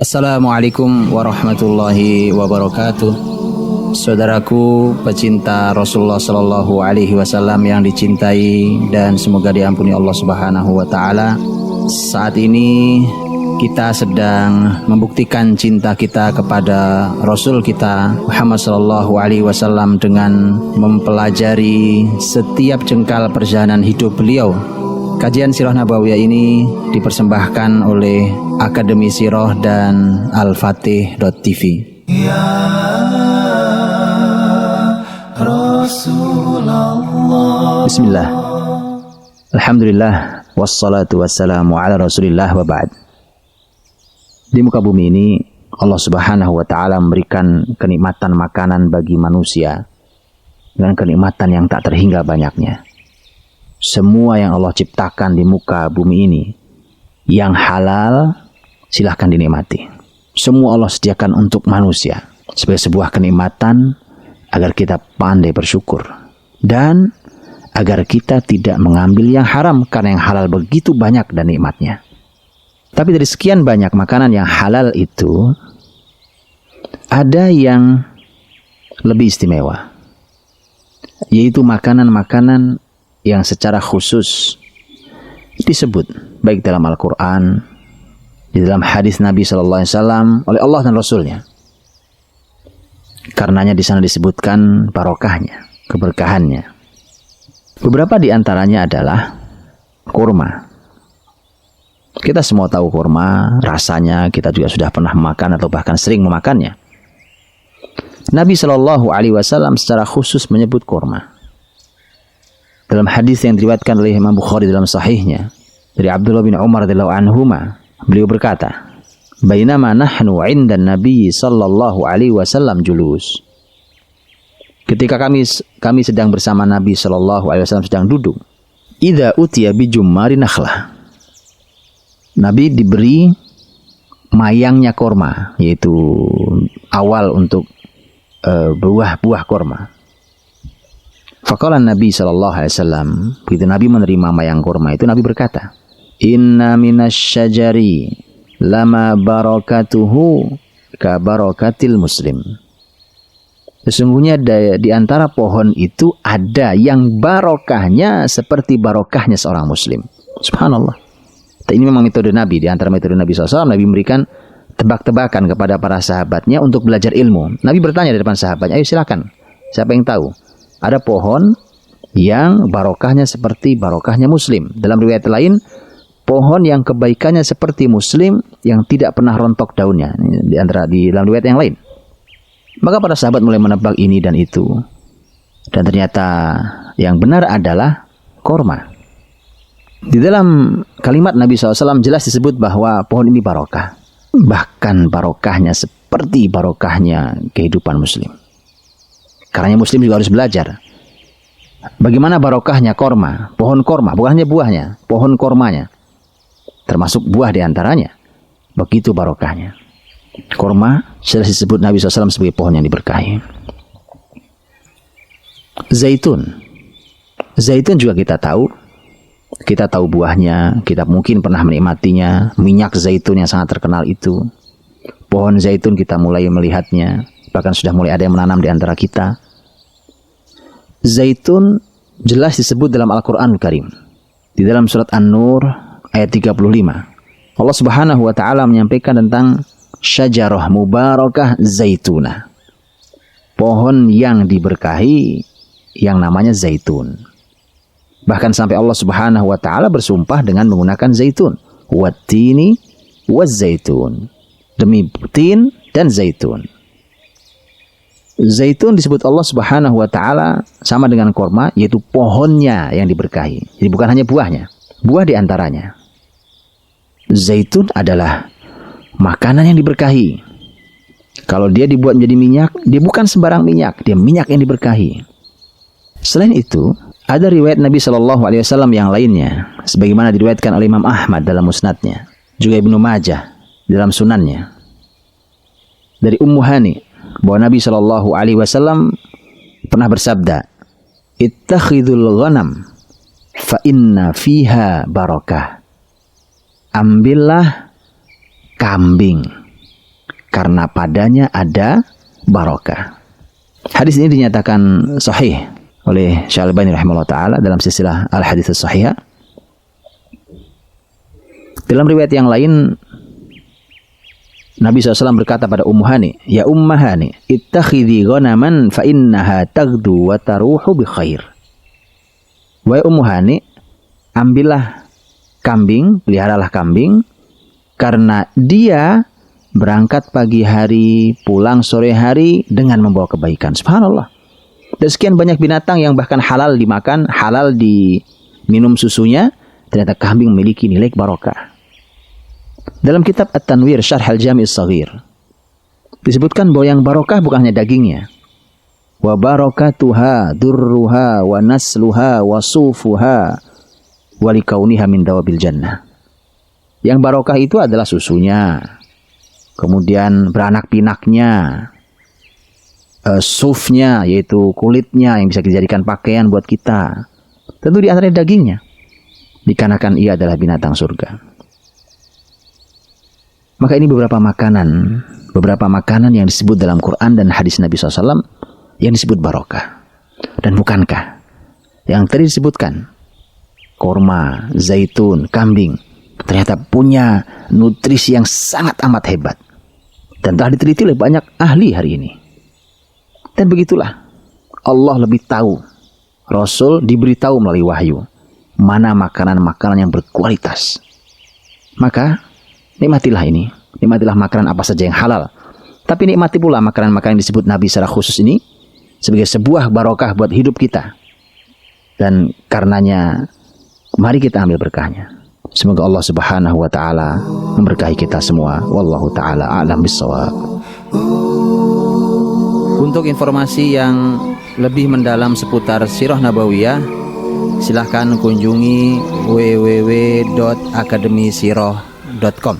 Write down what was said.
Assalamualaikum warahmatullahi wabarakatuh. Saudaraku pecinta Rasulullah Sallallahu Alaihi Wasallam yang dicintai dan semoga diampuni Allah Subhanahu Wa Taala. Saat ini kita sedang membuktikan cinta kita kepada Rasul kita Muhammad Sallallahu Alaihi Wasallam dengan mempelajari setiap jengkal perjalanan hidup beliau. Kajian Sirah Nabawiyah ini dipersembahkan oleh Akademi Sirah dan Al-Fatih.tv. Ya Rasulullah. Bismillah. Alhamdulillah wassalatu wassalamu ala Rasulillah wa ba'd. Di muka bumi ini Allah Subhanahu wa taala memberikan kenikmatan makanan bagi manusia dengan kenikmatan yang tak terhingga banyaknya. Semua yang Allah ciptakan di muka bumi ini yang halal silahkan dinikmati. Semua Allah sediakan untuk manusia sebagai sebuah kenikmatan agar kita pandai bersyukur dan agar kita tidak mengambil yang haram karena yang halal begitu banyak dan nikmatnya. Tapi dari sekian banyak makanan yang halal itu ada yang lebih istimewa, yaitu makanan-makanan yang secara khusus disebut baik dalam Al-Quran, di dalam hadis Nabi Sallallahu Alaihi Wasallam oleh Allah dan Rasulnya. Karenanya di sana disebutkan barokahnya, keberkahannya. Beberapa di antaranya adalah kurma. Kita semua tahu kurma, rasanya kita juga sudah pernah makan atau bahkan sering memakannya. Nabi Sallallahu Alaihi Wasallam secara khusus menyebut kurma. Dalam hadis yang diriwayatkan oleh Imam Bukhari dalam sahihnya dari Abdullah bin Umar radhiyallahu anhuma, beliau berkata, "Bainama nahnu 'inda Nabi sallallahu alaihi wasallam julus." Ketika kami sedang bersama Nabi sallallahu alaihi wasallam sedang duduk, idza utiya bi jummari nakhlah. Nabi diberi mayangnya korma, yaitu awal untuk buah-buah korma. Faqala Nabi sallallahu alaihi wasallam, begitu Nabi menerima mayang kurma itu, Nabi berkata, "Inna minasyajari lama barakatuhu ka barakatil muslim." Sesungguhnya di antara pohon itu ada yang barokahnya seperti barokahnya seorang muslim. Subhanallah. Ini memang metode Nabi. Di antara metode Nabi SAW, Nabi memberikan tebak-tebakan kepada para sahabatnya untuk belajar ilmu. Nabi bertanya di depan sahabatnya, "Ayo silakan, siapa yang tahu? Ada pohon yang barokahnya seperti barokahnya muslim." Dalam riwayat lain, pohon yang kebaikannya seperti muslim yang tidak pernah rontok daunnya. Di dalam riwayat yang lain. Maka para sahabat mulai menebak ini dan itu. Dan ternyata yang benar adalah korma. Di dalam kalimat Nabi SAW jelas disebut bahwa pohon ini barokah. Bahkan barokahnya seperti barokahnya kehidupan muslim. Karena muslim juga harus belajar bagaimana barokahnya korma, pohon korma, bukan hanya buahnya, pohon kormanya, termasuk buah diantaranya. Begitu barokahnya. Korma jelas disebut Nabi SAW sebagai pohon yang diberkahi. Zaitun. Zaitun juga kita tahu. Kita tahu buahnya, kita mungkin pernah menikmatinya. Minyak zaitun yang sangat terkenal itu. Pohon zaitun kita mulai melihatnya. Bahkan sudah mulai ada yang menanam di antara kita. Zaitun jelas disebut dalam Al-Quran Karim. Di dalam surat An-Nur ayat 35. Allah Subhanahu wa taala menyampaikan tentang syajarah mubarakah zaitunah. Pohon yang diberkahi yang namanya zaitun. Bahkan sampai Allah Subhanahu wa taala bersumpah dengan menggunakan zaitun. Wattini wazzaitun. Demi tin dan zaitun. Zaitun disebut Allah Subhanahu wa taala sama dengan korma, yaitu pohonnya yang diberkahi. Jadi bukan hanya buahnya, buah di antaranya. Zaitun adalah makanan yang diberkahi. Kalau dia dibuat menjadi minyak, dia bukan sembarang minyak, dia minyak yang diberkahi. Selain itu, ada riwayat Nabi Shallallahu Alaihi Wasallam yang lainnya, sebagaimana diriwayatkan oleh Imam Ahmad dalam musnadnya, juga Ibnu Majah dalam sunannya, dari Ummu Hani, bahwa Nabi Shallallahu Alaihi Wasallam pernah bersabda, "Ittakhidul ghanam, fa inna fiha barakah." Ambillah kambing, karena padanya ada barokah. Hadis ini dinyatakan sahih oleh Syekh Al-Albani rahimahullah taala dalam silsilah Al-Hadits As-Shahihah. Dalam riwayat yang lain, Nabi SAW berkata pada Ummu Hani, "Ya Ummu Hani, ittakhidhi ghanaman fa innaha taghdu wa taruhu bi khair." Wahai Ummu Hani, ambillah kambing, peliharalah kambing, karena dia berangkat pagi hari, pulang sore hari dengan membawa kebaikan. Subhanallah. Dan sekian banyak binatang yang bahkan halal dimakan, halal diminum susunya, ternyata kambing memiliki nilai barokah. Dalam kitab At-Tanwir Syarh Al-Jami' As-Saghir disebutkan bahwa yang barokah bukan hanya dagingnya. Wa barakatuha durruha wa nasluha wa sufuha wa likauniha min dawabil jannah. Yang barokah itu adalah susunya, kemudian beranak pinaknya, sufnya yaitu kulitnya yang bisa dijadikan pakaian buat kita. Tentu di antaranya dagingnya, dikarenakan ia adalah binatang surga. Maka ini beberapa makanan yang disebut dalam Quran dan hadis Nabi SAW yang disebut barokah. Dan bukankah yang tadi disebutkan, korma, zaitun, kambing, ternyata punya nutrisi yang sangat amat hebat. Dan telah diteliti oleh banyak ahli hari ini. Dan begitulah, Allah lebih tahu, Rasul diberitahu melalui wahyu, mana makanan-makanan yang berkualitas. Maka nikmatilah ini, nikmatilah makanan apa saja yang halal. Tapi nikmati pula makanan-makanan yang disebut Nabi secara khusus ini sebagai sebuah barokah buat hidup kita. Dan karenanya, mari kita ambil berkahnya. Semoga Allah Subhanahu wa taala memberkahi kita semua. Wallahu taala a'lam bissawab. Untuk informasi yang lebih mendalam seputar Sirah Nabawiyah, silahkan kunjungi www.akademisirah.com.